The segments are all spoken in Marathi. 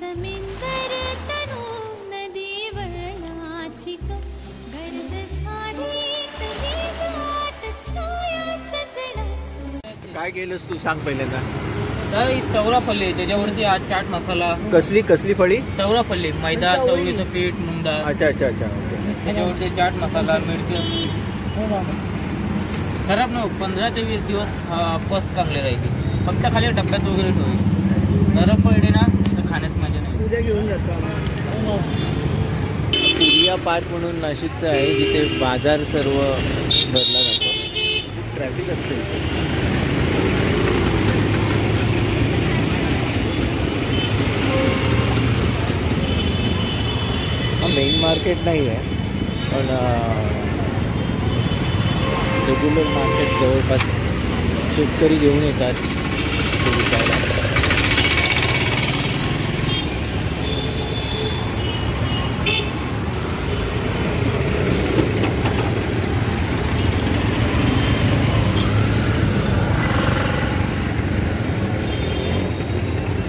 जमीनदार तनू नदी वळणाची गर्द झाडीत गाठ छाया सजणा. काय केलंस तू सांग पहिल्यांदा. चौराफल्ली त्याच्यावरती आज चाट मसाला. कसली कसली फळी. चौराफल्ली मैदा चवळीचं पीठ मूग डाळ. अच्छा अच्छा अच्छा. त्याच्यावरती चाट मसाला मिरची असते. खराब नाही 15 ते 20 दिवस पस चांगले राहायचे. फक्त खाली डब्यात वगैरे ठेवायचे. नरम पडले ना तर खाण्यात मजा नाही. उद्या घेऊन जातो पुरिया पार्क म्हणून नाशिकचं आहे जिथे बाजार सर्व भरला जातो. ट्रॅफिक असते. मेन मार्केट नाही आहे पण रेग्युलर मार्केट जवळपास शेतकरी घेऊन येतात ते विकायला.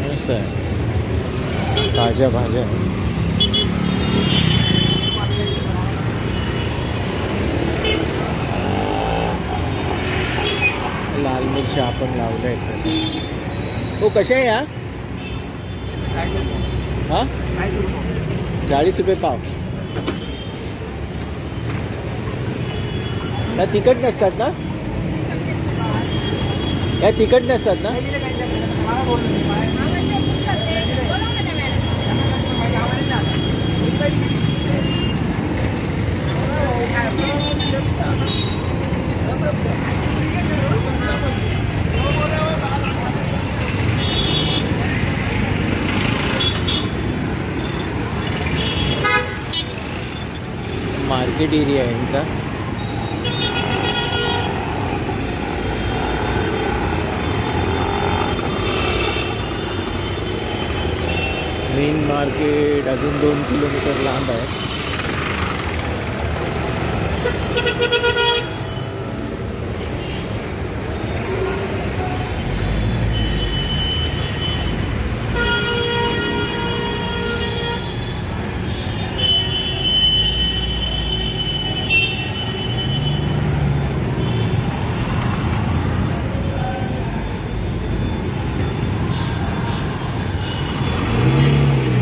मस्त आहे. ताज्या भाज्या. लाल मिरच्या आपण लावल्या आहेत. हो कशा आहे या. हां 40 रुपये पाव. या तिखट नसतात ना. या तिखट नसतात ना. मार्केट एरिया आहे यांचा. मेन मार्केट अजून 2 किलोमीटर लांब आहे.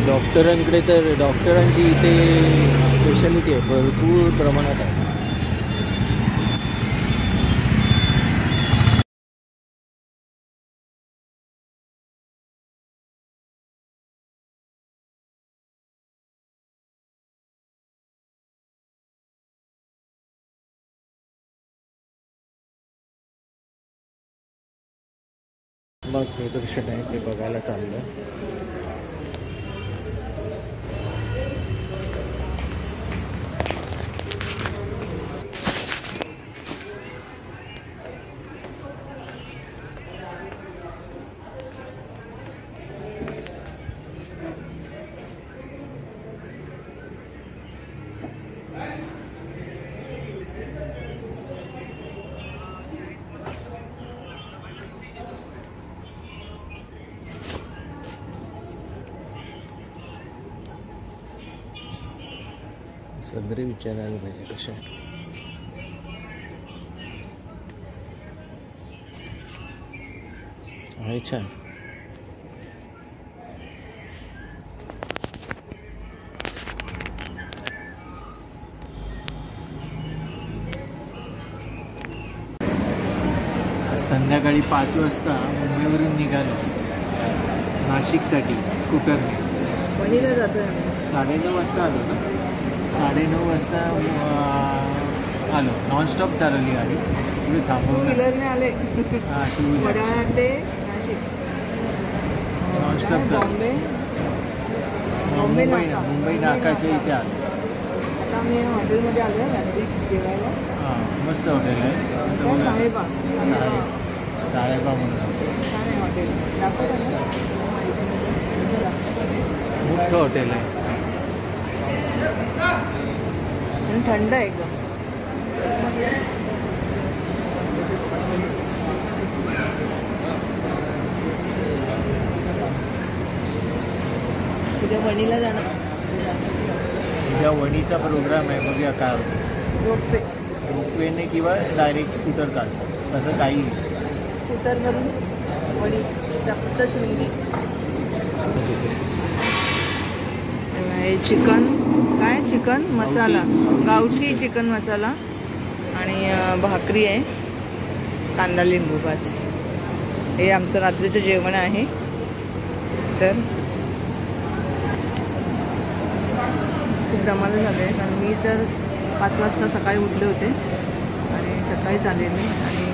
डॉक्टरांकडे तर डॉक्टरांची इथे स्पेशालिटी आहे. भरपूर प्रमाणात आहे. मग प्रदर्शन आहे ते बघायला चाललं. सदरे विचारायला पाहिजे कशा आहे. छान. संध्याकाळी 5 वाजता मुंबईवरून निघालो नाशिकसाठी स्कूटरने. वणीला जातोय. 9:30 वाजता आलो ना. 9:30 वाजता आलो. नॉनस्टॉप चालवली गाडी. पुढे थांबवून व्हीलरने आले. हां 2 व्हीलर. वडाळा ते नाशिक. नॉनस्टॉप बॉम्बे मुंबई नाकाच्या इथे आलो. आता आम्ही हॉटेलमध्ये आलो आहे रात्री जेवायला. हां मस्त हॉटेल आहे. साहेबाग म्हणून छान आहे हॉटेल. दाखवलं ना मोठं हॉटेल आहे. थंड आहे एकदम. उद्या वणीला जाणार. उद्या वणीचा प्रोग्राम आहे, बघूया काय होतं. रोपवे रोपवेने किंवा डायरेक्ट स्कूटर काढतो, तसं काही स्कूटरवरून वणी सप्तशृंगी. हे चिकन काय चिकन मसाला, गावठी चिकन मसाला आणि भाकरी आहे, कांदा लिंबू बस. हे आमचं रात्रीचं जेवण आहे. तर खूप धमाल झालं आहे, कारण मी तर 5 वाजता सकाळी उठले होते आणि सकाळीच आलेले आणि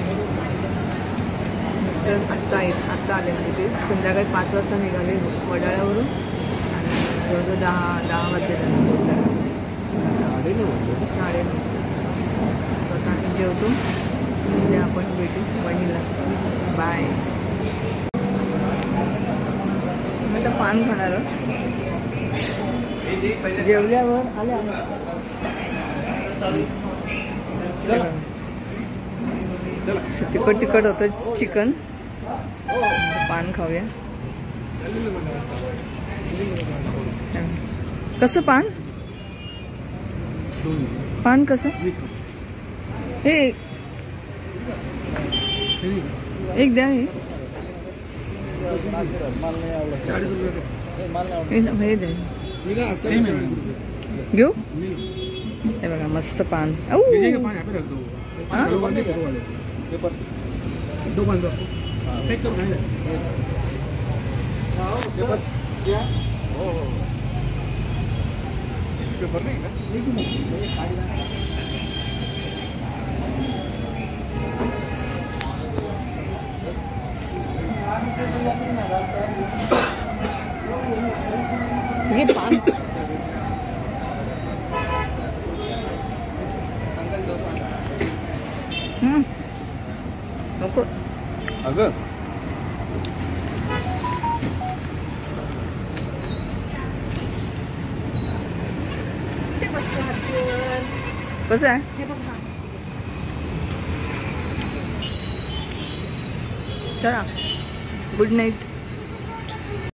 मिस्टर आत्ता आले. म्हणजे ते संध्याकाळी 5 वाजता निघाले वडाळ्यावरून आणि जवळजवळ 10 वाजले त्यांना पोचायला. 9:30. स्वतः आम्ही जेवतो. उद्या आपण भेटू वणीला. बाय. मी आता पान खाणार जेवल्यावर आले. तिखट होतं चिकन. पान खाऊया. कसं पान पान कसं हे एक द्या. हे द्या घेऊ. हे बघा मस्त पान. हे पान नको अगं. कसं आहे. चला गुड नाईट.